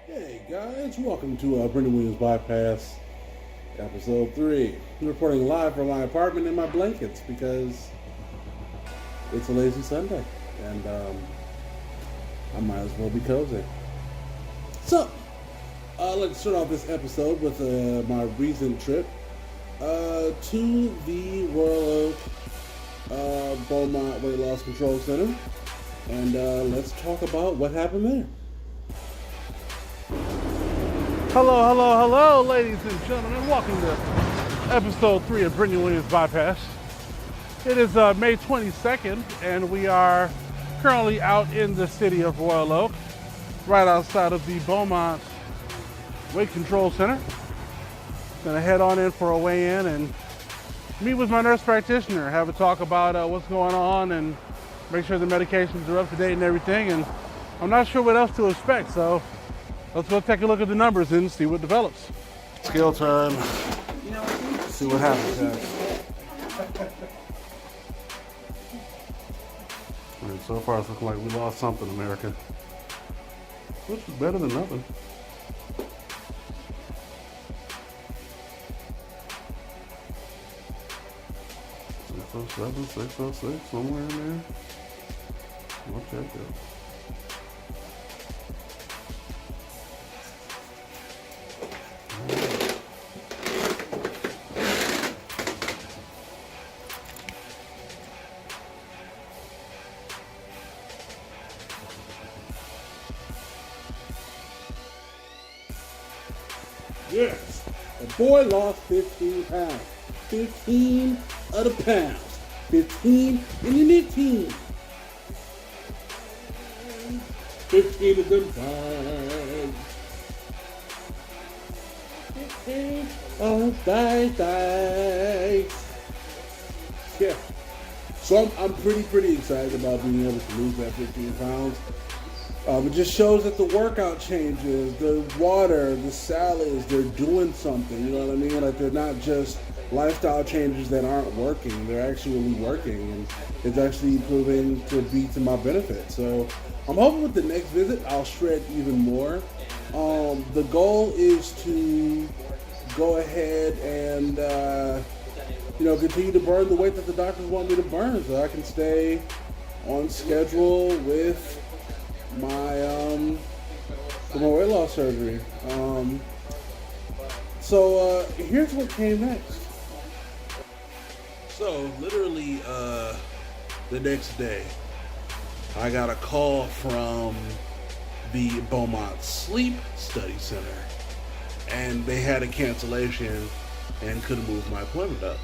Hey guys, welcome to Brittney Bypass, episode 3. I'm reporting live from my apartment in my blankets because it's a lazy Sunday and I might as well be cozy. So, let's start off this episode with my recent trip to the Royal Oak Beaumont Weight Loss Control Center, and let's talk about what happened there. Hello, ladies and gentlemen. Welcome to episode 3 of Brittney Bypass. It is May 22nd, and we are currently out in the city of Royal Oak, right outside of the Beaumont Weight Control Center. Gonna head on in for a weigh-in and meet with my nurse practitioner, have a talk about what's going on, and make sure the medications are up to date and everything. And I'm not sure what else to expect, so let's go take a look at the numbers and see what develops. Scale time. See what happens, guys. And so far it's looking like we lost something, America. Which is better than nothing. $607, $606, somewhere in there. We'll check it. Yes, a boy lost 15 pounds. 15 of the pounds. 15 in your nicotine. 15 of them pounds. 15 of thighs. Yeah. So I'm pretty excited about being able to lose that 15 pounds. It just shows that the workout changes, the water, the salads, they're doing something, you know what I mean? Like, they're not just lifestyle changes that aren't working, they're actually working, and it's actually proving to be to my benefit. So I'm hoping with the next visit, I'll shred even more. The goal is to go ahead and, continue to burn the weight that the doctors want me to burn so I can stay on schedule with my weight loss surgery. So here's what came next. So literally the next day, I got a call from the Beaumont Sleep Study Center, and they had a cancellation and couldn't move my appointment up.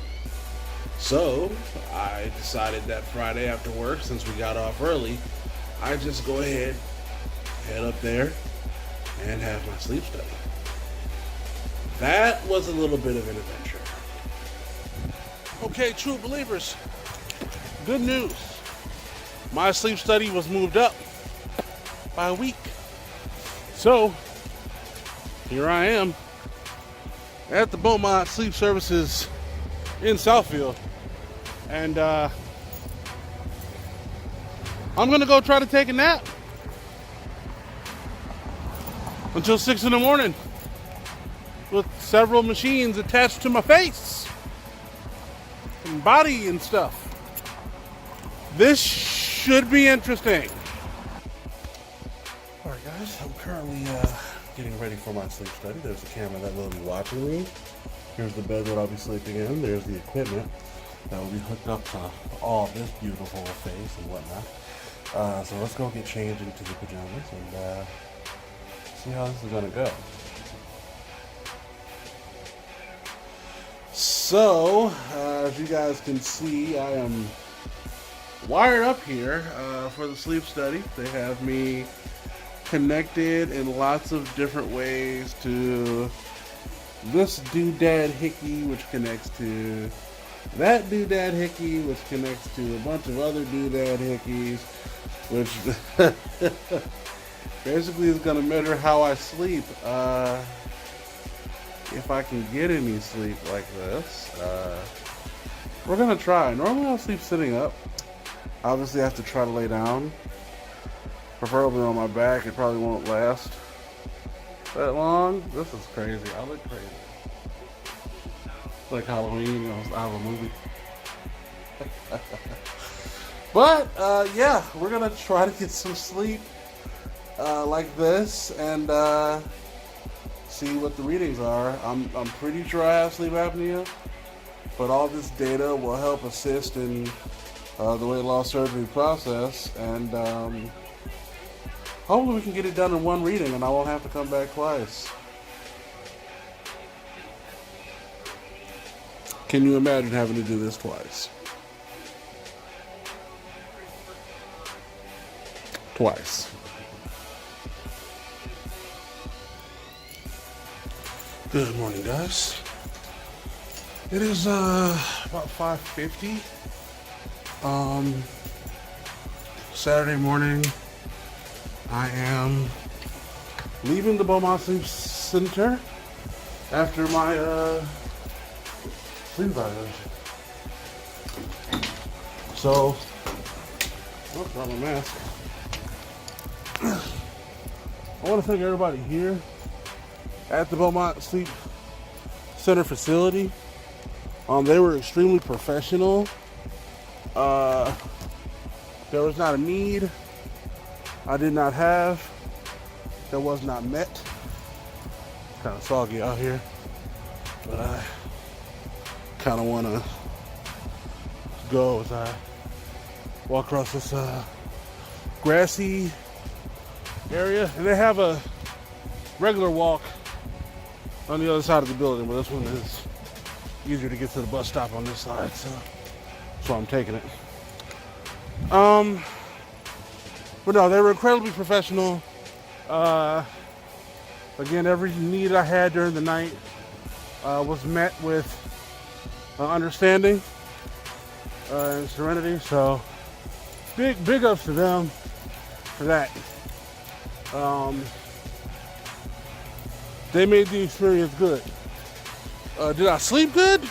So I decided that Friday after work, since we got off early, I just go ahead, head up there, and have my sleep study. That was a little bit of an adventure. Okay, true believers, good news. My sleep study was moved up by a week. So, here I am at the Beaumont Sleep Services in Southfield. And I'm gonna go try to take a nap until 6 in the morning with several machines attached to my face and body and stuff. This should be interesting. All right, guys, I'm currently getting ready for my sleep study. There's the camera that will be watching me. Here's the bed that I'll be sleeping in. There's the equipment that will be hooked up to all this beautiful face and whatnot. So let's go get changed into the pajamas and see how this is gonna go. So, as you guys can see, I am wired up here for the sleep study. They have me connected in lots of different ways to this doodad hickey, which connects to that doodad hickey, which connects to a bunch of other doodad hickeys, which basically is going to measure how I sleep. If I can get any sleep like this. We're going to try. Normally I'll sleep sitting up. Obviously I have to try to lay down. Preferably on my back. It probably won't last That long? This is crazy. I look crazy. Like Halloween, out of a movie. But yeah, we're gonna try to get some sleep like this and see what the readings are. I'm pretty sure I have sleep apnea, but all this data will help assist in the weight loss surgery process, and hopefully we can get it done in one reading and I won't have to come back twice. Can you imagine having to do this twice? Twice. Good morning, guys. It is about 5:50. Saturday morning. I am leaving the Beaumont Sleep Center after my sleep evaluation. So, got my mask. I want to thank everybody here at the Beaumont Sleep Center facility. They were extremely professional. There was not a need I did not have that was not met. Kind of soggy out here, but I kind of want to go as I walk across this grassy area, and they have a regular walk on the other side of the building, but this one is easier to get to the bus stop on this side, so that's why I'm taking it. But no, they were incredibly professional. Again, every need I had during the night was met with understanding and serenity. So big ups to them for that. They made the experience good. Did I sleep good?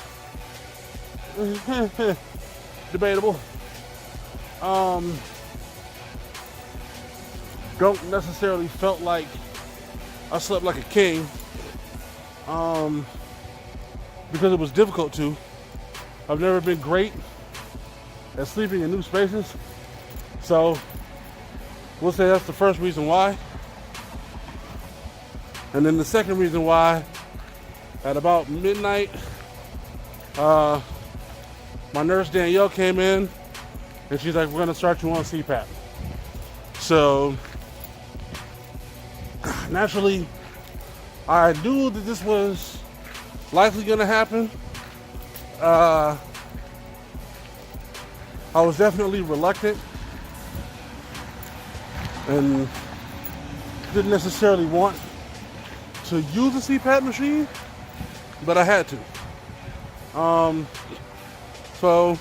Debatable. Don't necessarily felt like I slept like a king, because it was difficult to. I've never been great at sleeping in new spaces, so we'll say that's the first reason why. And then the second reason why, at about midnight, my nurse Danielle came in and she's like, we're gonna start you on CPAP. So naturally, I knew that this was likely gonna happen. I was definitely reluctant and didn't necessarily want to use a CPAP machine, but I had to. So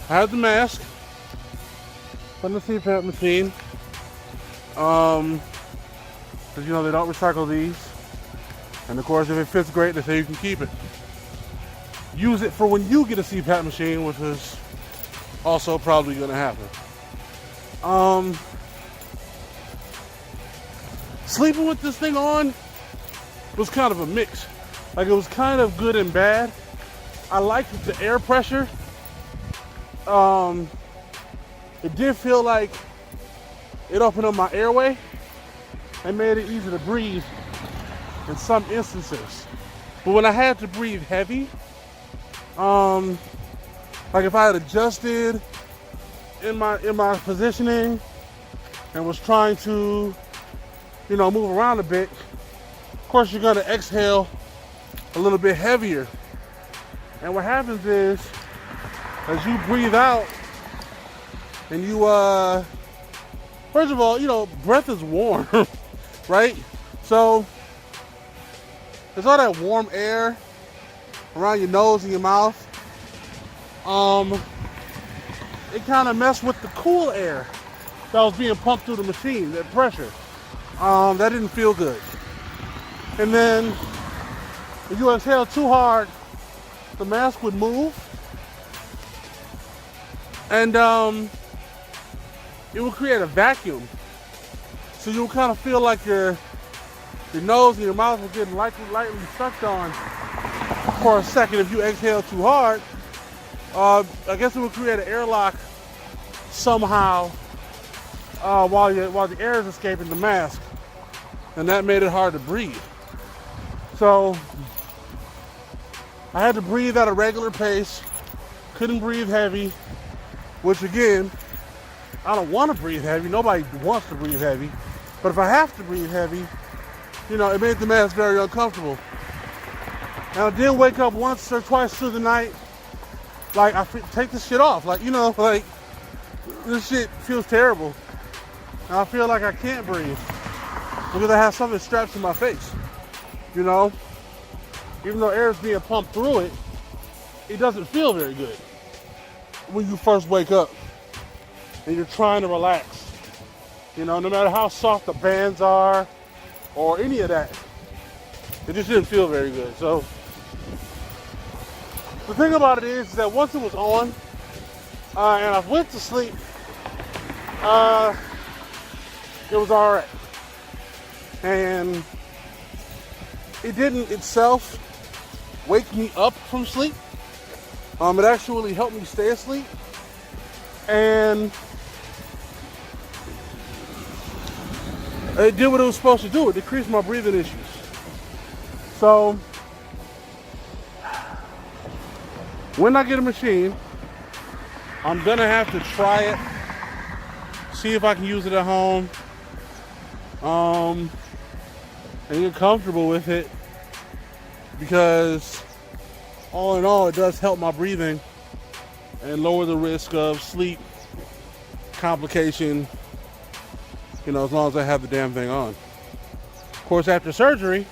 I had the mask on the CPAP machine. Because they don't recycle these. And of course, if it fits great, they say you can keep it. Use it for when you get a CPAP machine, which is also probably gonna happen. Sleeping with this thing on was kind of a mix. Like, it was kind of good and bad. I liked the air pressure. It did feel like it opened up my airway and made it easy to breathe in some instances. But when I had to breathe heavy, like if I had adjusted in my positioning and was trying to, move around a bit, of course you're gonna exhale a little bit heavier. And what happens is, as you breathe out, and you, first of all, breath is warm, right? So, there's all that warm air around your nose and your mouth. It kind of messed with the cool air that was being pumped through the machine, that pressure. That didn't feel good. And then, if you exhale too hard, the mask would move. And it will create a vacuum. So you'll kind of feel like you're your nose and your mouth will get lightly sucked on for a second if you exhale too hard. I guess it would create an airlock somehow while the air is escaping the mask, and that made it hard to breathe. So I had to breathe at a regular pace, couldn't breathe heavy, which again, I don't want to breathe heavy. Nobody wants to breathe heavy. But if I have to breathe heavy, it made the mask very uncomfortable. And I did wake up once or twice through the night, like, take this shit off. Like, this shit feels terrible. And I feel like I can't breathe because I have something strapped to my face. Even though air is being pumped through it, it doesn't feel very good when you first wake up and you're trying to relax. No matter how soft the bands are or any of that, it just didn't feel very good. So the thing about it is that once it was on and I went to sleep, it was all right. And it didn't itself wake me up from sleep. It actually helped me stay asleep. And it did what it was supposed to do. It decreased my breathing issues. So when I get a machine, I'm gonna have to try it, see if I can use it at home, and get comfortable with it, because all in all, it does help my breathing and lower the risk of sleep complication, as long as I have the damn thing on. Of course, after surgery,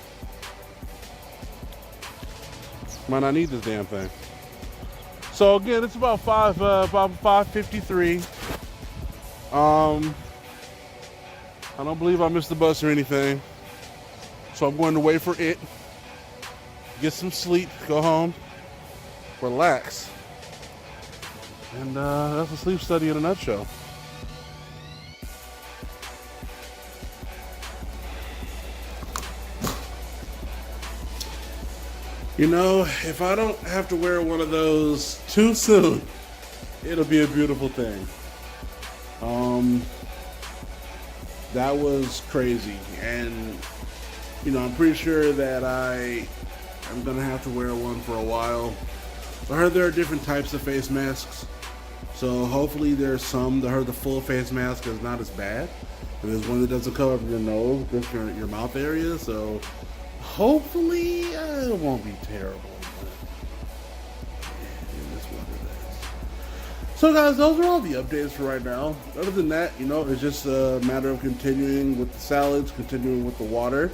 might not need this damn thing. So again, it's about 5:53. I don't believe I missed the bus or anything. So I'm going to wait for it, get some sleep, go home, relax. And that's a sleep study in a nutshell. If I don't have to wear one of those too soon, it'll be a beautiful thing. That was crazy. And, I'm pretty sure that I'm going to have to wear one for a while. I heard there are different types of face masks. So hopefully there's some. I heard the full face mask is not as bad. And there's one that doesn't cover your nose, just your mouth area. So hopefully it won't be terrible. It is what it is. So guys, those are all the updates for right now. Other than that, it's just a matter of continuing with the salads, continuing with the water,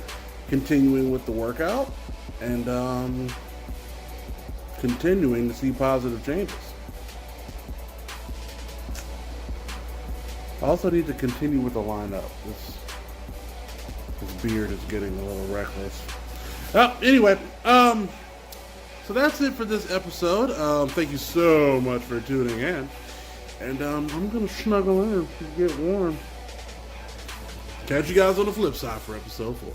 continuing with the workout, and continuing to see positive changes. I also need to continue with the lineup. This beard is getting a little reckless. Anyway, so that's it for this episode. Thank you so much for tuning in. And I'm going to snuggle in to get warm. Catch you guys on the flip side for episode 4.